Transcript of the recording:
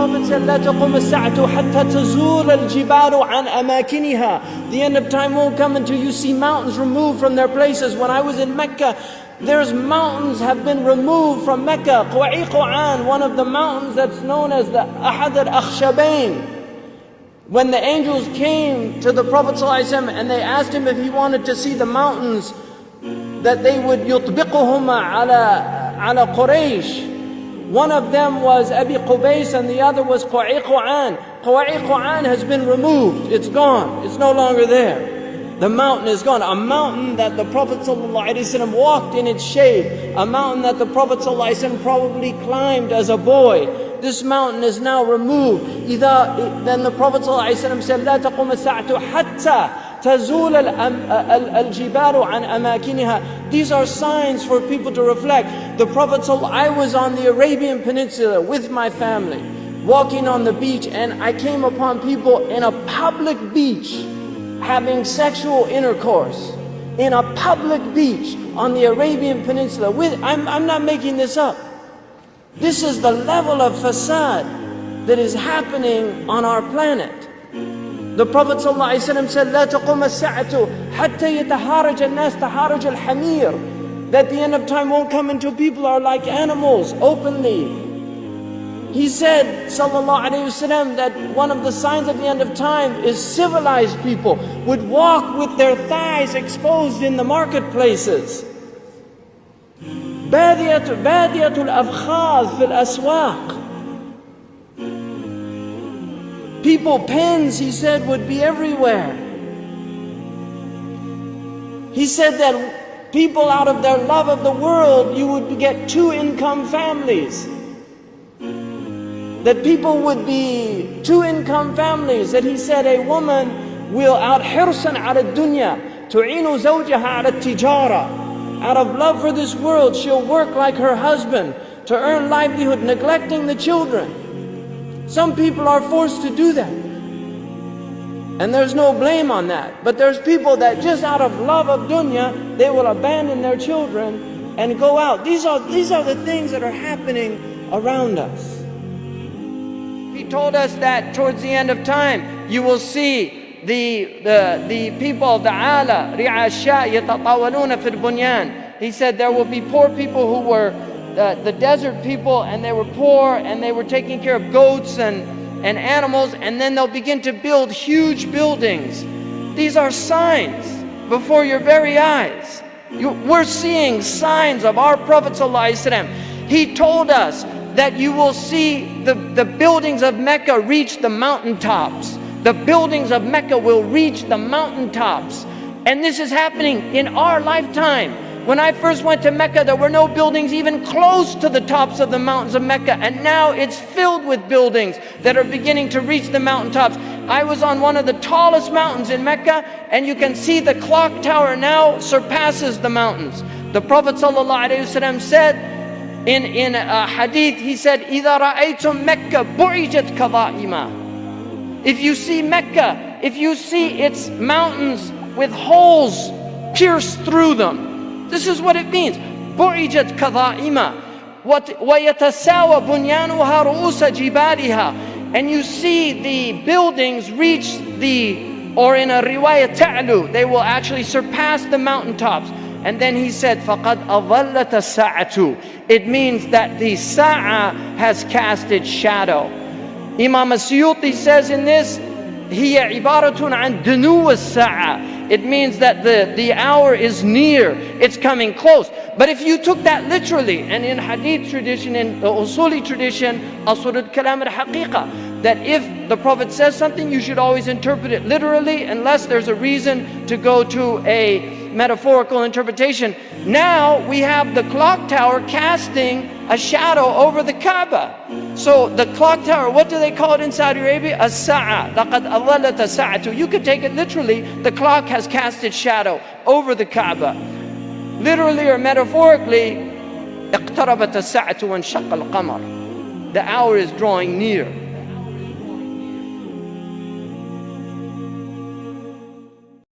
Prophet said, لا تقوم الساعة حتى تزول الجبال عن أماكنها. The end of time won't come until you see mountains removed from their places. When I was in Mecca, there's mountains have been removed from Mecca. Quwa'iqan, one of the mountains that's known as the Ahad al-Akhshabain. When the angels came to the Prophet ﷺ and they asked him if he wanted to see the mountains that they would يطبقهما على Quraysh. One of them was Abi Qubays and the other was Quwa'iqan. Quwa'iqan has been removed. It's gone. It's no longer there. The mountain is gone. A mountain that the Prophet ﷺ walked in its shade. A mountain that the Prophet ﷺ probably climbed as a boy. This mountain is now removed. Then the Prophet ﷺ said, لا تقوم الساعة حتى تزول الجبال عن أماكنها. These are signs for people to reflect. The Prophet I was on the Arabian Peninsula with my family, walking on the beach, and I came upon people in a public beach having sexual intercourse. In a public beach on the Arabian Peninsula. I'm not making this up. This is the level of fasad that is happening on our planet. The Prophet ﷺ said, لا تقوم الساعة حتى يتهارج الناس تهارج الحمير. That the end of time won't come until people are like animals openly. He said, sallallahu alayhi wasallam, that one of the signs of the end of time is civilized people would walk with their thighs exposed in the marketplaces. بادية الأفخاذ في الأسواق. People, pens, he said, would be everywhere. He said that people, out of their love of the world, you would get two-income families. That people would be two-income families. That he said a woman will out حرصا على الدنيا تعين زوجها على التجارة. Out of love for this world, she'll work like her husband to earn livelihood, neglecting the children. Some people are forced to do that. And there's no blame on that. But there's people that just out of love of dunya, they will abandon their children and go out. These are the things that are happening around us. He told us that towards the end of time, you will see the people of the ala, ri'asha yatatawaluna fil bunyan. He said there will be poor people who were the desert people, and they were poor and they were taking care of goats and animals, and then they'll begin to build huge buildings. These are signs before your very eyes. We're seeing signs of our Prophet ﷺ. He told us that you will see the buildings of Mecca reach the mountaintops. The buildings of Mecca will reach the mountaintops. And this is happening in our lifetime. When I first went to Mecca, there were no buildings even close to the tops of the mountains of Mecca. And now it's filled with buildings that are beginning to reach the mountaintops. I was on one of the tallest mountains in Mecca, and you can see the clock tower now surpasses the mountains. The Prophet ﷺ said in a hadith, he said, إِذَا رَأَيْتُم مَكَّةَ بُعِجَتْ كَظَائِمًا. If you see Mecca, if you see its mountains with holes pierced through them, this is what it means. بُعِجَتْ كَظَائِمًا وَيَتَسَاوَى بُنْيَانُهَا رُؤُوسَ جِبَالِهَا. And you see the buildings reach or in a riwayah ta'lu, they will actually surpass the mountaintops. And then he said, فَقَدْ أَظَلَّتَ السَّاعَةُ. It means that the sa'a has cast its shadow. Imam As-Suyuti says in this, هي عبارة عن دنو الساعة. It means that the hour is near, it's coming close. But if you took that literally, and in hadith tradition, in the usuli tradition, asl al-kalam al-haqiqa, that if the Prophet says something, you should always interpret it literally, unless there's a reason to go to a metaphorical interpretation. Now we have the clock tower casting a shadow over the Kaaba. So the clock tower, what do they call it in Saudi Arabia? As-sa'a. لَقَدْ أَظَلَّتَ السَّاعَةُ. You could take it literally, the clock has cast its shadow over the Kaaba. Literally or metaphorically, اقتربت الساعة وانشق القمر. The hour is drawing near.